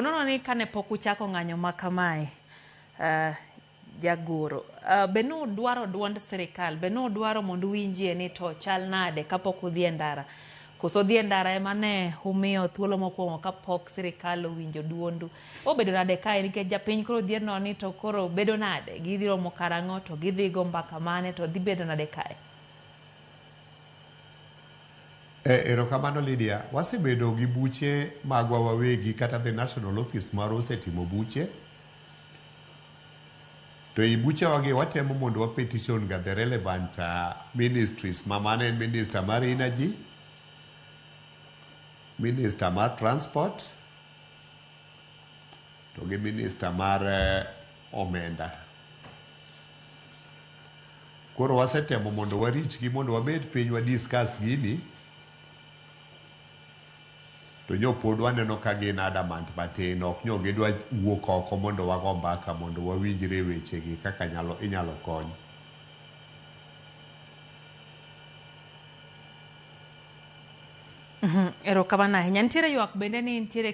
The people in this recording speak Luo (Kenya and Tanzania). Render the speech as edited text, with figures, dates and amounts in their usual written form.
Nono ni kane pok uchako ng'anyo ma kamae, jagoro, benu dwaro duond sirkal, benu dwaro mondo uwinjie ni to chal nade kapok udhi e ndara. Koso dhi e ndara ema ne umiyo thuolo mokwongo kapok sirkal owinjo duondu. Obedo nade kae nikech japiny koro dhier no ni to koro bedo nade, gidhi romo karang'o, to gidhi go mbaka mane, to dhi bedo nade kae. Erokamano Lydia, wasebedo gi buche magwa wawegi kata the National Office mar osetimo buche. To i buche wagi watemo mondo petition ga the relevant ministries, mamane Minister mar Energy, Minister mar Transport, to gi Minister mar Omenda. Koro wasetemo mondo warichgi mondo wabed piny wa discuss gini. To nyo pod waneno ka gin adamant matin, ok nyo gidwa wuok oko mondo wago mbaka mondo wawinjre wechegi kaka inyalo kony. Erokamano ahinya. Nitiere ywak bende ni nitiere